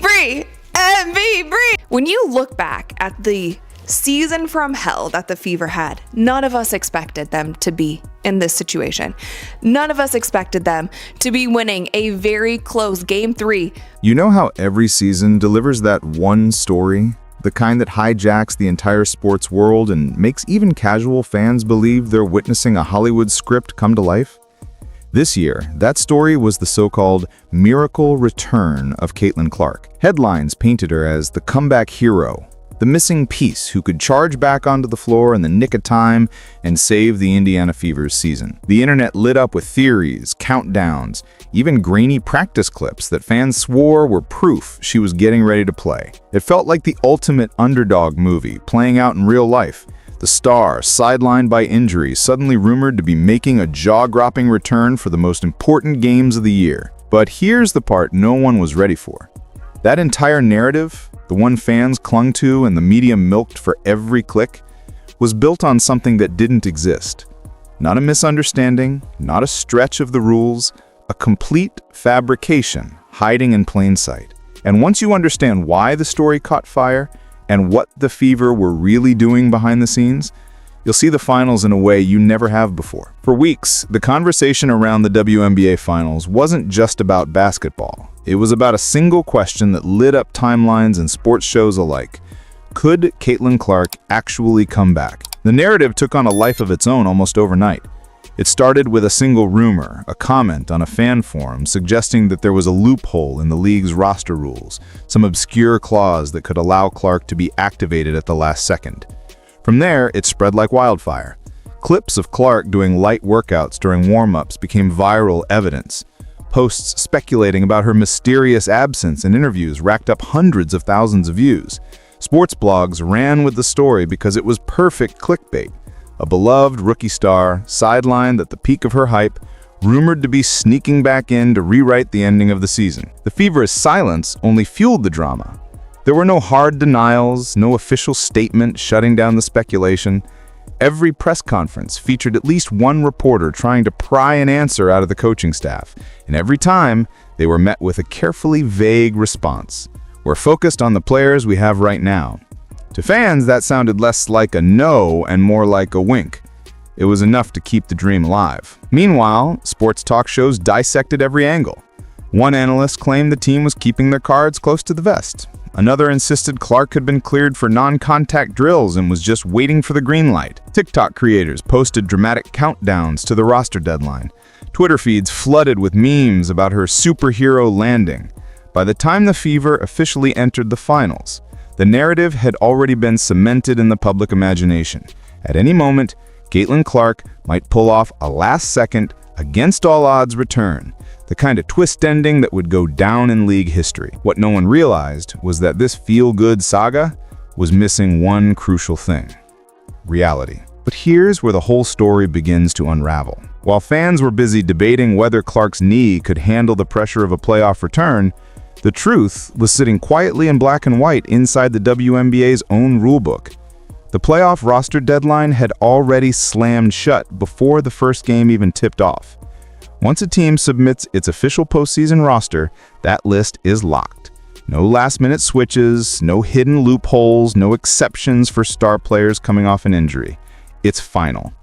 Bree, Bree. When you look back at the season from hell that the Fever had, none of us expected them to be in this situation. None of us expected them to be winning a very close Game 3. You know how every season delivers that one story? The kind that hijacks the entire sports world and makes even casual fans believe they're witnessing a Hollywood script come to life? This year, that story was the so-called miracle return of Caitlin Clark. Headlines painted her as the comeback hero, the missing piece who could charge back onto the floor in the nick of time and save the Indiana Fever's season. The internet lit up with theories, countdowns, even grainy practice clips that fans swore were proof she was getting ready to play. It felt like the ultimate underdog movie playing out in real life. The star, sidelined by injury, suddenly rumored to be making a jaw-dropping return for the most important games of the year. But here's the part no one was ready for. That entire narrative, the one fans clung to and the media milked for every click, was built on something that didn't exist. Not a misunderstanding, not a stretch of the rules, a complete fabrication hiding in plain sight. And once you understand why the story caught fire and what the Fever were really doing behind the scenes, you'll see the finals in a way you never have before. For weeks, the conversation around the WNBA Finals wasn't just about basketball. It was about a single question that lit up timelines and sports shows alike. Could Caitlin Clark actually come back? The narrative took on a life of its own almost overnight. It started with a single rumor, a comment on a fan forum suggesting that there was a loophole in the league's roster rules, some obscure clause that could allow Clark to be activated at the last second. From there, it spread like wildfire. Clips of Clark doing light workouts during warm-ups became viral evidence. Posts speculating about her mysterious absence in interviews racked up hundreds of thousands of views. Sports blogs ran with the story because it was perfect clickbait. A beloved rookie star, sidelined at the peak of her hype, rumored to be sneaking back in to rewrite the ending of the season. The Fever's silence only fueled the drama. There were no hard denials, no official statement shutting down the speculation. Every press conference featured at least one reporter trying to pry an answer out of the coaching staff, and every time they were met with a carefully vague response. We're focused on the players we have right now. To fans, that sounded less like a no and more like a wink. It was enough to keep the dream alive. Meanwhile, sports talk shows dissected every angle. One analyst claimed the team was keeping their cards close to the vest. Another insisted Clark had been cleared for non-contact drills and was just waiting for the green light. TikTok creators posted dramatic countdowns to the roster deadline. Twitter feeds flooded with memes about her superhero landing. By the time the Fever officially entered the finals, the narrative had already been cemented in the public imagination. At any moment, Caitlin Clark might pull off a last-second, against-all-odds return, the kind of twist ending that would go down in league history. What no one realized was that this feel-good saga was missing one crucial thing: reality. But here's where the whole story begins to unravel. While fans were busy debating whether Clark's knee could handle the pressure of a playoff return, the truth was sitting quietly in black and white inside the WNBA's own rulebook. The playoff roster deadline had already slammed shut before the first game even tipped off. Once a team submits its official postseason roster, that list is locked. No last-minute switches, no hidden loopholes, no exceptions for star players coming off an injury. It's final.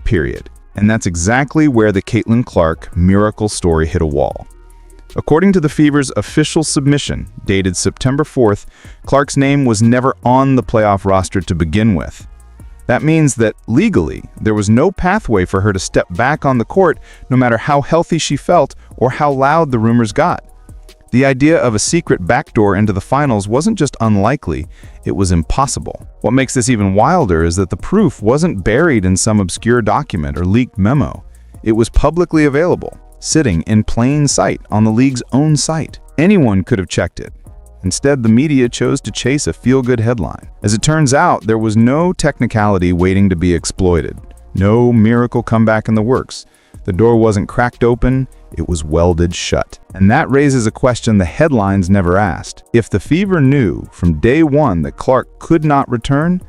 Period. And that's exactly where the Caitlin Clark miracle story hit a wall. According to the Fever's official submission, dated September 4th, Clark's name was never on the playoff roster to begin with. That means that, legally, there was no pathway for her to step back on the court no matter how healthy she felt or how loud the rumors got. The idea of a secret backdoor into the finals wasn't just unlikely, it was impossible. What makes this even wilder is that the proof wasn't buried in some obscure document or leaked memo. It was publicly available, sitting in plain sight on the league's own site. Anyone could have checked it. Instead, the media chose to chase a feel-good headline. As it turns out, there was no technicality waiting to be exploited. No miracle comeback in the works. The door wasn't cracked open, it was welded shut. And that raises a question the headlines never asked. If the Fever knew from day one that Clark could not return,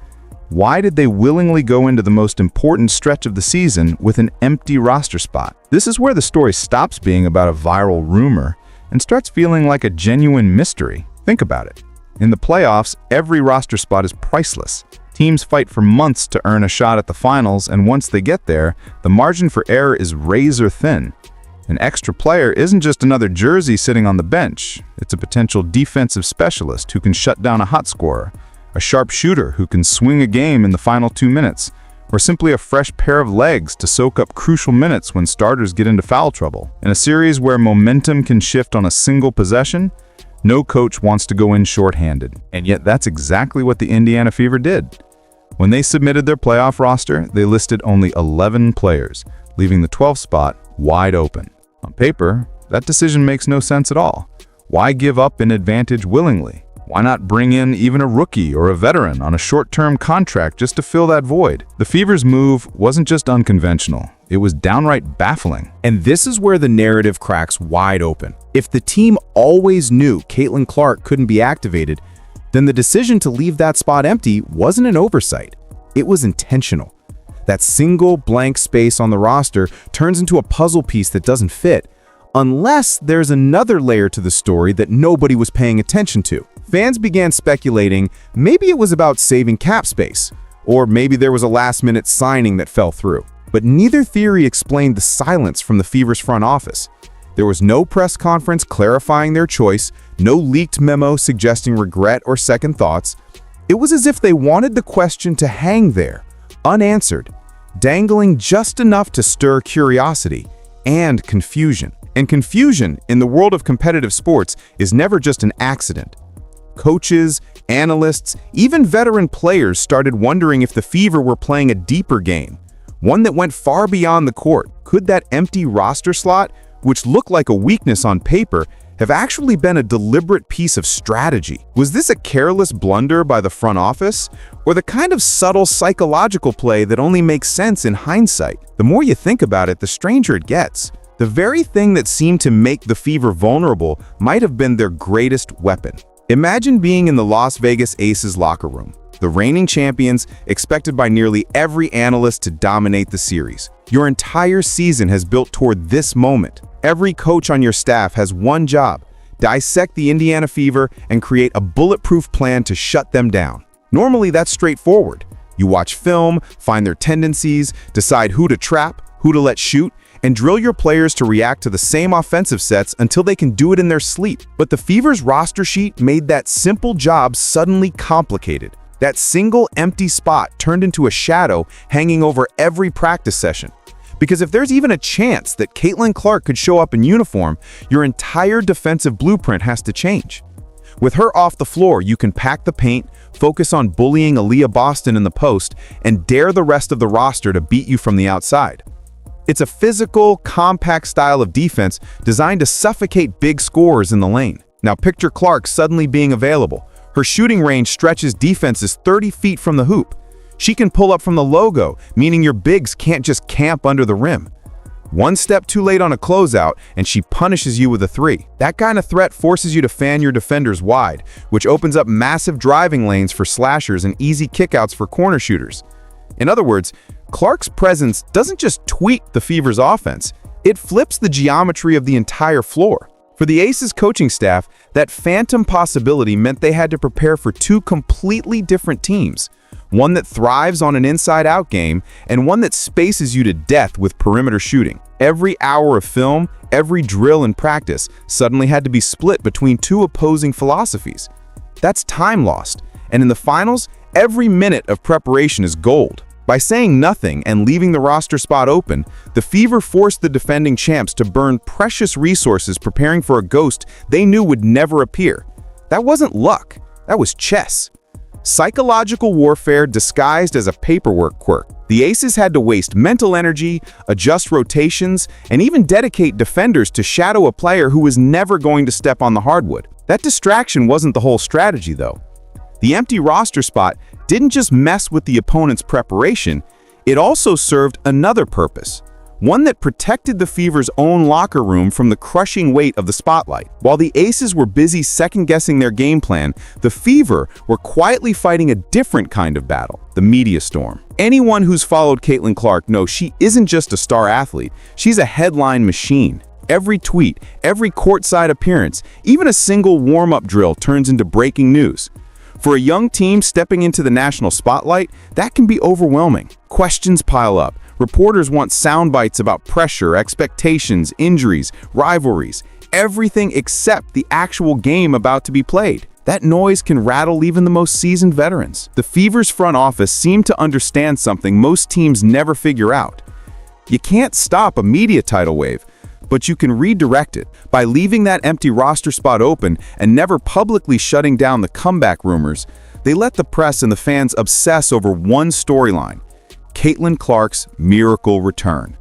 why did they willingly go into the most important stretch of the season with an empty roster spot? This is where the story stops being about a viral rumor and starts feeling like a genuine mystery. Think about it. In the playoffs, every roster spot is priceless. Teams fight for months to earn a shot at the finals, and once they get there, the margin for error is razor thin. An extra player isn't just another jersey sitting on the bench. It's a potential defensive specialist who can shut down a hot scorer, a sharp shooter who can swing a game in the final 2 minutes, or simply a fresh pair of legs to soak up crucial minutes when starters get into foul trouble. In a series where momentum can shift on a single possession, no coach wants to go in shorthanded. And yet that's exactly what the Indiana Fever did. When they submitted their playoff roster, they listed only 11 players, leaving the 12th spot wide open. On paper, that decision makes no sense at all. Why give up an advantage willingly? Why not bring in even a rookie or a veteran on a short-term contract just to fill that void? The Fever's move wasn't just unconventional, it was downright baffling. And this is where the narrative cracks wide open. If the team always knew Caitlin Clark couldn't be activated, then the decision to leave that spot empty wasn't an oversight. It was intentional. That single blank space on the roster turns into a puzzle piece that doesn't fit, unless there's another layer to the story that nobody was paying attention to. Fans began speculating maybe it was about saving cap space, or maybe there was a last-minute signing that fell through. But neither theory explained the silence from the Fever's front office. There was no press conference clarifying their choice, no leaked memo suggesting regret or second thoughts. It was as if they wanted the question to hang there, unanswered, dangling just enough to stir curiosity and confusion. And confusion in the world of competitive sports is never just an accident. Coaches, analysts, even veteran players started wondering if the Fever were playing a deeper game, one that went far beyond the court. Could that empty roster slot, which looked like a weakness on paper, have actually been a deliberate piece of strategy? Was this a careless blunder by the front office, or the kind of subtle psychological play that only makes sense in hindsight? The more you think about it, the stranger it gets. The very thing that seemed to make the Fever vulnerable might have been their greatest weapon. Imagine being in the Las Vegas Aces locker room, the reigning champions, expected by nearly every analyst to dominate the series. Your entire season has built toward this moment. Every coach on your staff has one job: dissect the Indiana Fever and create a bulletproof plan to shut them down. Normally, that's straightforward. You watch film, find their tendencies, decide who to trap, who to let shoot, and drill your players to react to the same offensive sets until they can do it in their sleep. But the Fever's roster sheet made that simple job suddenly complicated. That single empty spot turned into a shadow hanging over every practice session. Because if there's even a chance that Caitlin Clark could show up in uniform, your entire defensive blueprint has to change. With her off the floor, you can pack the paint, focus on bullying Aliyah Boston in the post, and dare the rest of the roster to beat you from the outside. It's a physical, compact style of defense designed to suffocate big scorers in the lane. Now picture Clark suddenly being available. Her shooting range stretches defenses 30 feet from the hoop. She can pull up from the logo, meaning your bigs can't just camp under the rim. One step too late on a closeout, and she punishes you with a three. That kind of threat forces you to fan your defenders wide, which opens up massive driving lanes for slashers and easy kickouts for corner shooters. In other words, Clark's presence doesn't just tweak the Fever's offense, it flips the geometry of the entire floor. For the Aces coaching staff, that phantom possibility meant they had to prepare for two completely different teams. One that thrives on an inside-out game, and one that spaces you to death with perimeter shooting. Every hour of film, every drill and practice suddenly had to be split between two opposing philosophies. That's time lost, and in the finals, every minute of preparation is gold. By saying nothing and leaving the roster spot open, the Fever forced the defending champs to burn precious resources preparing for a ghost they knew would never appear. That wasn't luck, that was chess. Psychological warfare disguised as a paperwork quirk. The Aces had to waste mental energy, adjust rotations, and even dedicate defenders to shadow a player who was never going to step on the hardwood. That distraction wasn't the whole strategy, though. The empty roster spot didn't just mess with the opponent's preparation, it also served another purpose. One that protected the Fever's own locker room from the crushing weight of the spotlight. While the Aces were busy second-guessing their game plan, the Fever were quietly fighting a different kind of battle, the media storm. Anyone who's followed Caitlin Clark knows she isn't just a star athlete, she's a headline machine. Every tweet, every courtside appearance, even a single warm-up drill turns into breaking news. For a young team stepping into the national spotlight, that can be overwhelming. Questions pile up. Reporters want sound bites about pressure, expectations, injuries, rivalries, everything except the actual game about to be played. That noise can rattle even the most seasoned veterans. The Fever's front office seemed to understand something most teams never figure out. You can't stop a media tidal wave, but you can redirect it by leaving that empty roster spot open and never publicly shutting down the comeback rumors. They let the press and the fans obsess over one storyline: Caitlin Clark's miracle return.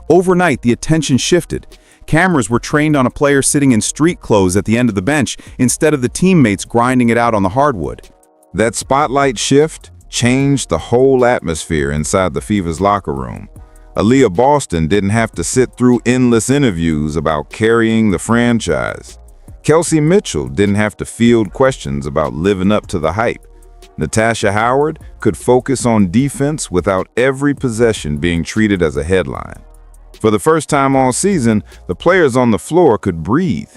Overnight, the attention shifted. Cameras were trained on a player sitting in street clothes at the end of the bench instead of the teammates grinding it out on the hardwood. That spotlight shift changed the whole atmosphere inside the Fever's locker room. Aliyah Boston didn't have to sit through endless interviews about carrying the franchise. Kelsey Mitchell didn't have to field questions about living up to the hype. Natasha Howard could focus on defense without every possession being treated as a headline. For the first time all season, the players on the floor could breathe.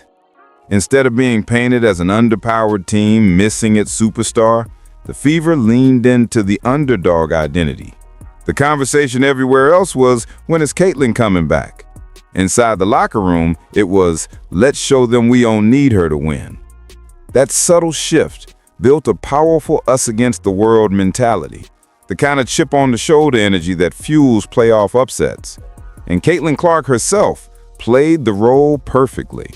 Instead of being painted as an underpowered team missing its superstar, the Fever leaned into the underdog identity. The conversation everywhere else was, when is Caitlin coming back? Inside the locker room, it was, let's show them we don't need her to win. That subtle shift built a powerful us-against-the-world mentality, the kind of chip-on-the-shoulder energy that fuels playoff upsets. And Caitlin Clark herself played the role perfectly.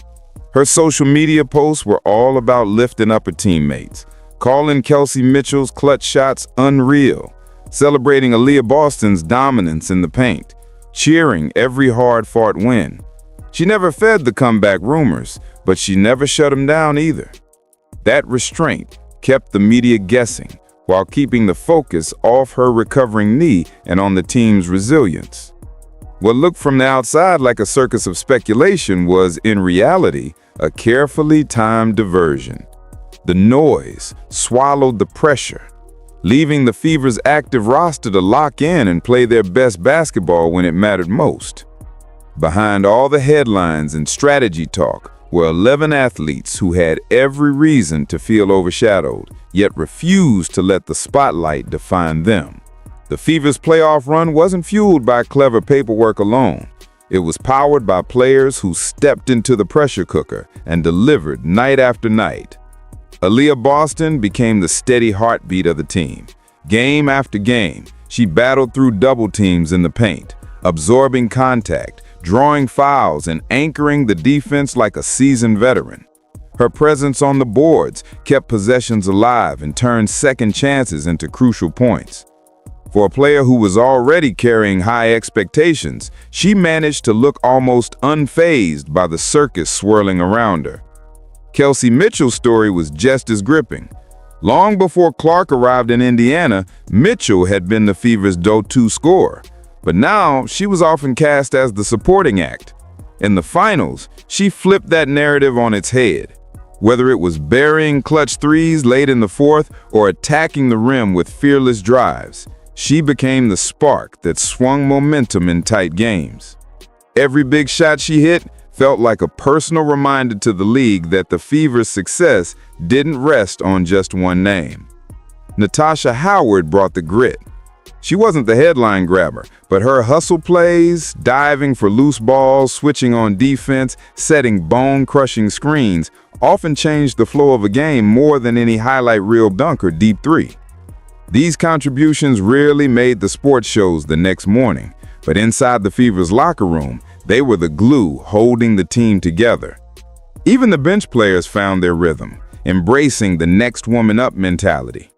Her social media posts were all about lifting up her teammates, calling Kelsey Mitchell's clutch shots unreal, celebrating Aliyah Boston's dominance in the paint, cheering every hard-fought win. She never fed the comeback rumors, but she never shut them down either. That restraint kept the media guessing while keeping the focus off her recovering knee and on the team's resilience. What looked from the outside like a circus of speculation was, in reality, a carefully timed diversion. The noise swallowed the pressure, leaving the Fever's active roster to lock in and play their best basketball when it mattered most. Behind all the headlines and strategy talk were 11 athletes who had every reason to feel overshadowed, yet refused to let the spotlight define them. The Fever's playoff run wasn't fueled by clever paperwork alone. It was powered by players who stepped into the pressure cooker and delivered night after night. Aliyah Boston became the steady heartbeat of the team. Game after game, she battled through double teams in the paint, absorbing contact, drawing fouls, and anchoring the defense like a seasoned veteran. Her presence on the boards kept possessions alive and turned second chances into crucial points. For a player who was already carrying high expectations, she managed to look almost unfazed by the circus swirling around her. Kelsey Mitchell's story was just as gripping. Long before Clark arrived in Indiana, Mitchell had been the Fever's go-to scorer, but now she was often cast as the supporting act. In the finals, she flipped that narrative on its head. Whether it was burying clutch threes late in the fourth or attacking the rim with fearless drives, she became the spark that swung momentum in tight games. Every big shot she hit felt like a personal reminder to the league that the Fever's success didn't rest on just one name. Natasha Howard brought the grit. She wasn't the headline grabber, but her hustle plays, diving for loose balls, switching on defense, setting bone-crushing screens, often changed the flow of a game more than any highlight reel dunk or deep three. These contributions rarely made the sports shows the next morning, but inside the Fever's locker room, they were the glue holding the team together. Even the bench players found their rhythm, embracing the next woman up mentality.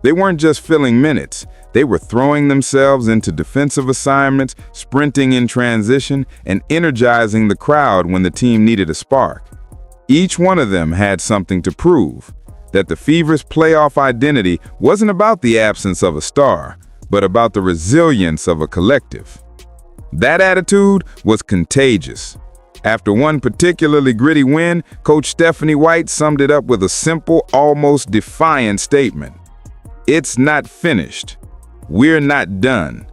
They weren't just filling minutes, they were throwing themselves into defensive assignments, sprinting in transition, and energizing the crowd when the team needed a spark. Each one of them had something to prove, that the Fever's playoff identity wasn't about the absence of a star, but about the resilience of a collective. That attitude was contagious. After one particularly gritty win, Coach Stephanie White summed it up with a simple, almost defiant statement. "It's not finished. We're not done."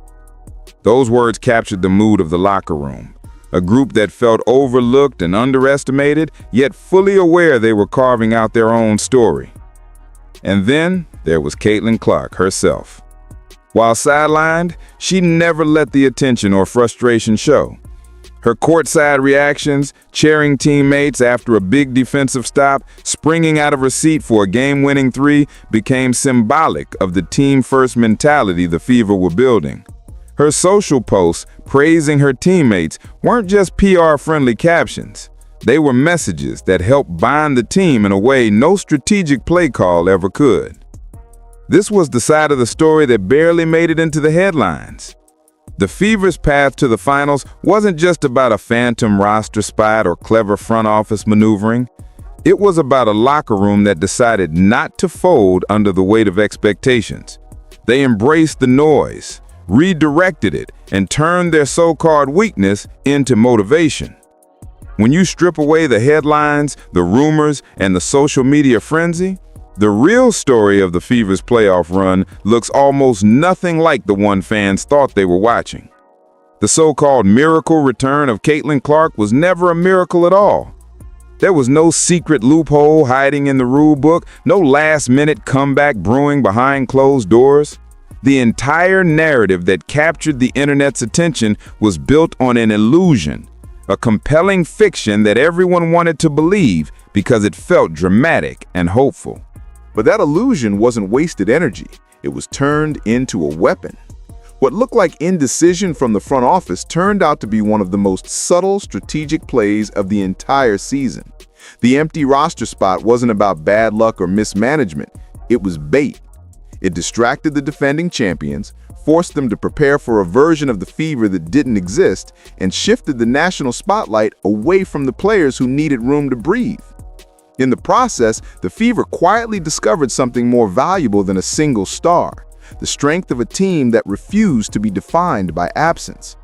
Those words captured the mood of the locker room. a group that felt overlooked and underestimated, yet fully aware they were carving out their own story. And then there was Caitlin Clark herself. While sidelined, she never let the attention or frustration show. Her courtside reactions, cheering teammates after a big defensive stop, springing out of her seat for a game-winning three became symbolic of the team-first mentality the Fever were building. Her social posts praising her teammates weren't just PR-friendly captions. They were messages that helped bind the team in a way no strategic play call ever could. This was the side of the story that barely made it into the headlines. The Fever's path to the finals wasn't just about a phantom roster spot or clever front office maneuvering. It was about a locker room that decided not to fold under the weight of expectations. They embraced the noise, redirected it, and turned their so-called weakness into motivation. When you strip away the headlines, the rumors, and the social media frenzy, the real story of the Fever's playoff run looks almost nothing like the one fans thought they were watching. The so-called miracle return of Caitlin Clark was never a miracle at all. There was no secret loophole hiding in the rule book, no last-minute comeback brewing behind closed doors. The entire narrative that captured the internet's attention was built on an illusion, a compelling fiction that everyone wanted to believe because it felt dramatic and hopeful. But that illusion wasn't wasted energy. It was turned into a weapon. What looked like indecision from the front office turned out to be one of the most subtle strategic plays of the entire season. The empty roster spot wasn't about bad luck or mismanagement. It was bait. It distracted the defending champions, forced them to prepare for a version of the Fever that didn't exist, and shifted the national spotlight away from the players who needed room to breathe. In the process, the Fever quietly discovered something more valuable than a single star: the strength of a team that refused to be defined by absence.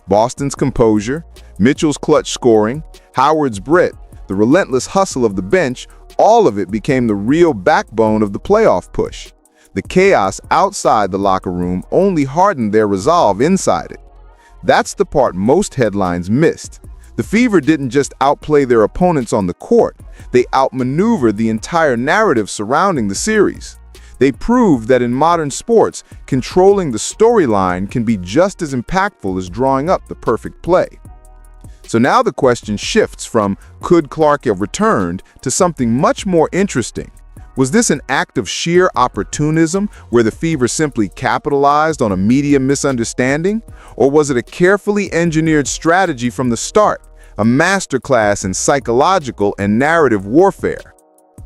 Boston's composure, Mitchell's clutch scoring, Howard's grit, the relentless hustle of the bench, all of it became the real backbone of the playoff push. The chaos outside the locker room only hardened their resolve inside it. That's the part most headlines missed. The Fever didn't just outplay their opponents on the court, they outmaneuvered the entire narrative surrounding the series. They proved that in modern sports, controlling the storyline can be just as impactful as drawing up the perfect play. So now the question shifts from could Clark have returned to something much more interesting. Was this an act of sheer opportunism where the Fever simply capitalized on a media misunderstanding? Or was it a carefully engineered strategy from the start, a masterclass in psychological and narrative warfare?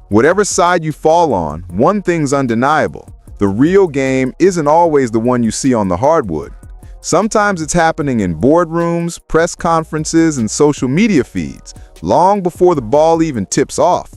Whatever side you fall on, one thing's undeniable: the real game isn't always the one you see on the hardwood. Sometimes it's happening in boardrooms, press conferences, and social media feeds, long before the ball even tips off.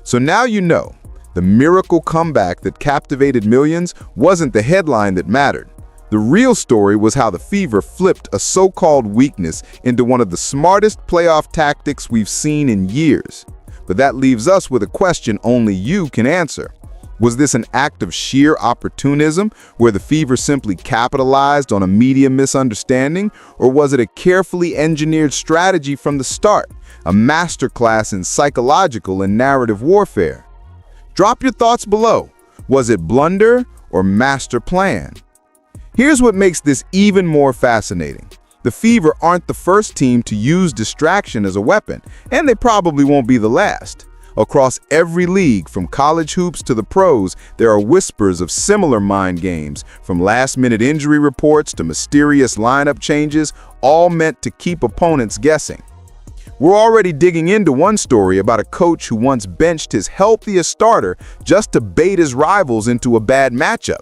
So now you know. The miracle comeback that captivated millions wasn't the headline that mattered. The real story was how the Fever flipped a so-called weakness into one of the smartest playoff tactics we've seen in years. But that leaves us with a question only you can answer. Was this an act of sheer opportunism where the Fever simply capitalized on a media misunderstanding? Or was it a carefully engineered strategy from the start, a masterclass in psychological and narrative warfare? Drop your thoughts below. Was it blunder or master plan? Here's what makes this even more fascinating. The Fever aren't the first team to use distraction as a weapon, and they probably won't be the last. Across every league, from college hoops to the pros, there are whispers of similar mind games, from last-minute injury reports to mysterious lineup changes, all meant to keep opponents guessing. We're already digging into one story about a coach who once benched his healthiest starter just to bait his rivals into a bad matchup.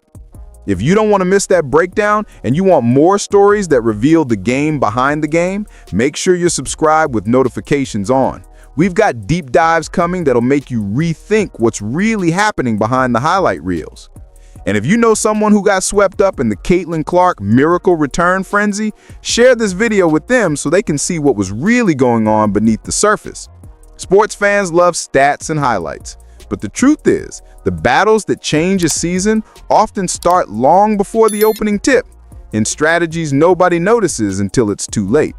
If you don't want to miss that breakdown and you want more stories that reveal the game behind the game, make sure you're subscribed with notifications on. We've got deep dives coming that'll make you rethink what's really happening behind the highlight reels. And if you know someone who got swept up in the Caitlin Clark miracle return frenzy, share this video with them so they can see what was really going on beneath the surface. Sports fans love stats and highlights, but the truth is, the battles that change a season often start long before the opening tip, in strategies nobody notices until it's too late.